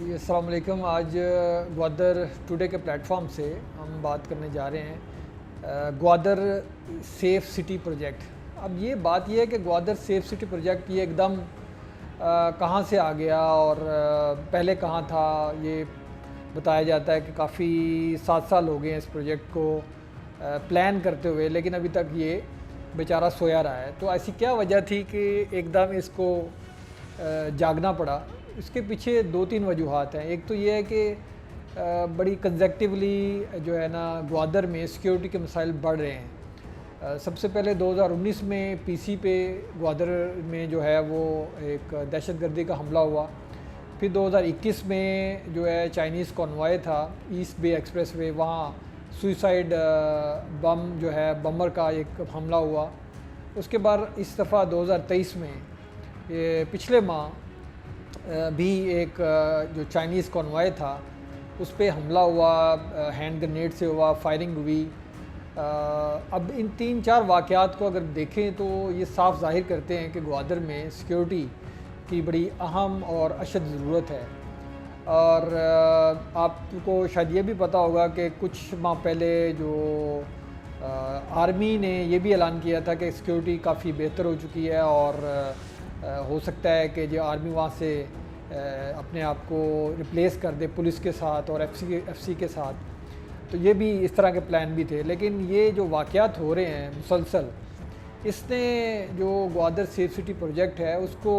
जी अस्सलाम वालेकुम। आज ग्वादर टुडे के प्लेटफॉर्म से हम बात करने जा रहे हैं ग्वादर सेफ़ सिटी प्रोजेक्ट। अब ये बात ये है कि ग्वादर सेफ़ सिटी प्रोजेक्ट ये एकदम कहाँ से आ गया और पहले कहाँ था। ये बताया जाता है कि काफ़ी 7 साल हो गए हैं इस प्रोजेक्ट को प्लान करते हुए, लेकिन अभी तक ये बेचारा सोया रहा है। तो ऐसी क्या वजह थी कि एकदम इसको जागना पड़ा। इसके पीछे दो तीन वजूहात हैं। एक तो ये है कि बड़ी कंजेक्टिवली जो है ना ग्वादर में सिक्योरिटी के मसाइल बढ़ रहे हैं। सबसे पहले 2019 में पीसी पे ग्वादर में जो है वो एक दहशतगर्दी का हमला हुआ। फिर 2021 में जो है चाइनीज़ कॉन्वॉय था ईस्ट बे एक्सप्रेस वे, वहाँ सुसाइड बम जो है बमर का एक हमला हुआ। उसके बाद इस दफ़ा 2023 में ये पिछले माह भी एक जो चाइनीज़ कॉन्वॉय था उस पर हमला हुआ, हैंड ग्रेनेड से हुआ, फायरिंग हुई। अब इन 3-4 वाक़यात को अगर देखें तो ये साफ ज़ाहिर करते हैं कि ग्वादर में सिक्योरिटी की बड़ी अहम और अशद ज़रूरत है। और आपको शायद ये भी पता होगा कि कुछ माह पहले जो आर्मी ने ये भी ऐलान किया था कि सिक्योरिटी काफ़ी बेहतर हो चुकी है और हो सकता है कि जो आर्मी वहाँ से अपने आप को रिप्लेस कर दे पुलिस के साथ और एफसी के साथ। तो ये भी इस तरह के प्लान भी थे, लेकिन ये जो वाक़यात हो रहे हैं मुसलसल, इसने जो ग्वादर सेफ सिटी प्रोजेक्ट है उसको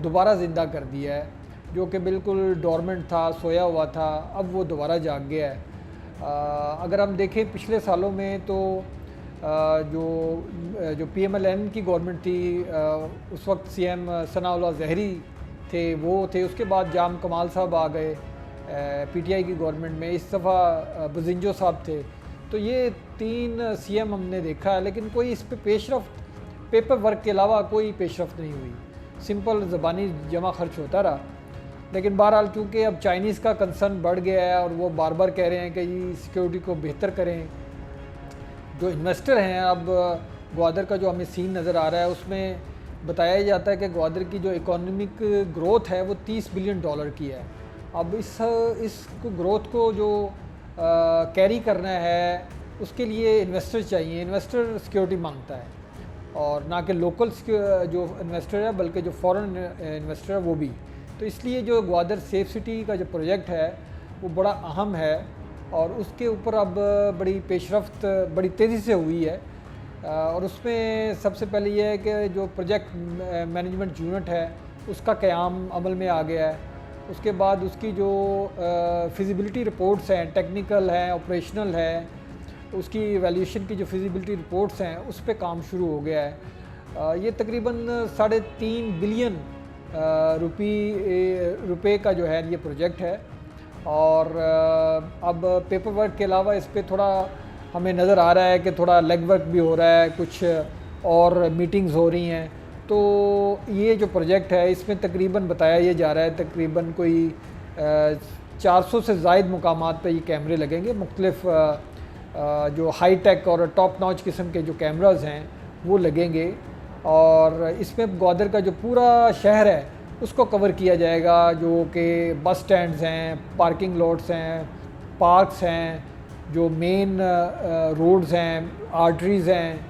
दोबारा ज़िंदा कर दिया है। जो कि बिल्कुल डोरमेंट था, सोया हुआ था, अब वो दोबारा जाग गया है। अगर हम देखें पिछले सालों में तो जो पीएमएलएन की गवर्नमेंट थी, उस वक्त सीएम सनाउल्लाह ज़हरी थे, वो थे। उसके बाद जाम कमाल साहब आ गए पीटीआई की गवर्नमेंट में। इस दफ़ा बजिंजो साहब थे। तो ये 3 सीएम हमने देखा है, लेकिन कोई इस पे पेशरफ्त पेपर वर्क के अलावा कोई पेशरफ्त नहीं हुई। सिंपल ज़बानी जमा खर्च होता रहा। लेकिन बहरहाल क्योंकि अब चाइनीज़ का कंसर्न बढ़ गया है और वो बार बार कह रहे हैं कि ये सिक्योरिटी को बेहतर करें। जो इन्वेस्टर हैं, अब ग्वादर का जो हमें सीन नज़र आ रहा है उसमें बताया जाता है कि ग्वादर की जो इकोनॉमिक ग्रोथ है वो $30 बिलियन की है। अब इस ग्रोथ को जो कैरी करना है उसके लिए इन्वेस्टर चाहिए। इन्वेस्टर सिक्योरिटी मांगता है और ना कि लोकल जो इन्वेस्टर है बल्कि जो फॉरेन इन्वेस्टर है वो भी। तो इसलिए जो ग्वादर सेफ सिटी का जो प्रोजेक्ट है वो बड़ा अहम है और उसके ऊपर अब बड़ी पेशरफ्त बड़ी तेज़ी से हुई है। और उसमें सबसे पहले ये है कि जो प्रोजेक्ट मैनेजमेंट यूनिट है उसका क़याम अमल में आ गया है। उसके बाद उसकी जो फिजिबिलिटी रिपोर्ट्स हैं, टेक्निकल हैं, ऑपरेशनल है, उसकी वैल्यूएशन की जो फिजिबिलिटी रिपोर्ट्स हैं उस पर काम शुरू हो गया है। ये तकरीबन 3.5 बिलियन रुपए का जो है ये प्रोजेक्ट है। और अब पेपर वर्क के अलावा इस पर थोड़ा हमें नज़र आ रहा है कि थोड़ा लेग वर्क भी हो रहा है, कुछ और मीटिंग्स हो रही हैं। तो ये जो प्रोजेक्ट है इसमें तकरीबन बताया ये जा रहा है तकरीबन कोई 400 से ज़ायद मुकामात पे ये कैमरे लगेंगे। मुख्तलिफ जो हाई टेक और टॉप नॉच किस्म के जो कैमराज हैं वो लगेंगे। और इसमें ग्वादर का जो पूरा शहर है उसको कवर किया जाएगा, जो कि बस स्टैंड्स हैं, पार्किंग लॉट्स हैं, पार्क्स हैं, जो मेन रोड्स हैं, आर्टरीज़ हैं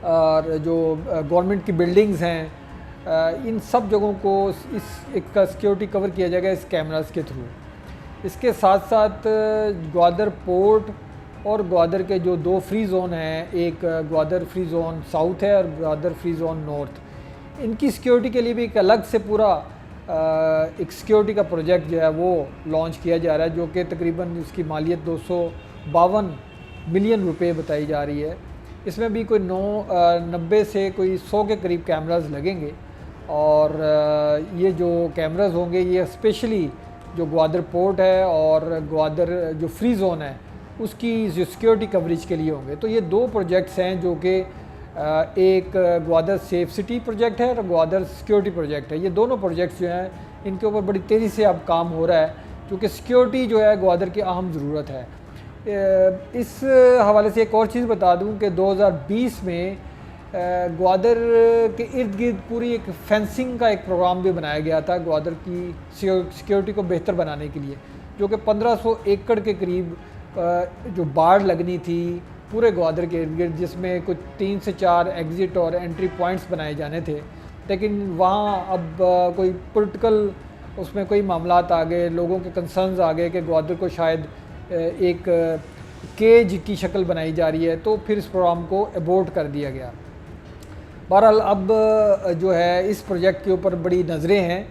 और जो गवर्नमेंट की बिल्डिंग्स हैं, इन सब जगहों को इसका सिक्योरिटी कवर किया जाएगा इस कैमरास के थ्रू। इसके साथ साथ ग्वादर पोर्ट और ग्वादर के जो 2 फ्री जोन हैं, एक ग्वादर फ्री जोन साउथ है और ग्वादर फ्री जोन नॉर्थ, इनकी सिक्योरिटी के लिए भी एक अलग से पूरा एक सिक्योरिटी का प्रोजेक्ट जो है वो लॉन्च किया जा रहा है, जो कि तकरीबन इसकी मालियत 252 मिलियन रुपए बताई जा रही है। इसमें भी कोई 90 से कोई 100 के करीब कैमरास लगेंगे। और ये जो कैमरास होंगे ये स्पेशली जो ग्वादर पोर्ट है और ग्वादर जो फ्री जोन है उसकी जो सिक्योरिटी कवरेज के लिए होंगे। तो ये 2 प्रोजेक्ट्स हैं जो कि एक ग्वादर सेफ सिटी प्रोजेक्ट है और ग्वादर सिक्योरिटी प्रोजेक्ट है। ये दोनों प्रोजेक्ट्स जो हैं इनके ऊपर बड़ी तेज़ी से अब काम हो रहा है, क्योंकि सिक्योरिटी जो है ग्वादर की अहम ज़रूरत है। इस हवाले से एक और चीज़ बता दूं कि 2020 में ग्वादर के इर्द गिर्द पूरी एक फेंसिंग का एक प्रोग्राम भी बनाया गया था ग्वादर की सिक्योरिटी को बेहतर बनाने के लिए, जो कि 1500 एकड़ के करीब जो बाढ़ लगनी थी पूरे ग्वादर के इर्द गिर्द, जिसमें कुछ 3 से 4 एग्ज़िट और एंट्री पॉइंट्स बनाए जाने थे। लेकिन वहाँ अब कोई पॉलिटिकल उसमें कोई मामलात आ गए, लोगों के कंसर्न्स आ गए कि ग्वादर को शायद एक केज की शक्ल बनाई जा रही है, तो फिर इस प्रोग्राम को अबॉर्ट कर दिया गया। बहरहाल अब जो है इस प्रोजेक्ट के ऊपर बड़ी नज़रें हैं,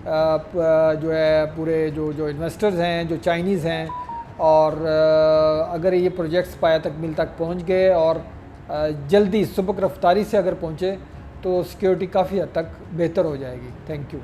जो है पूरे जो इन्वेस्टर्स हैं, जो चाइनीज़ हैं, और अगर ये प्रोजेक्ट्स पाया तक मिल तक पहुँच गए और जल्दी सुबक रफ्तारी से अगर पहुँचे तो सिक्योरिटी काफ़ी हद तक बेहतर हो जाएगी। Thank you.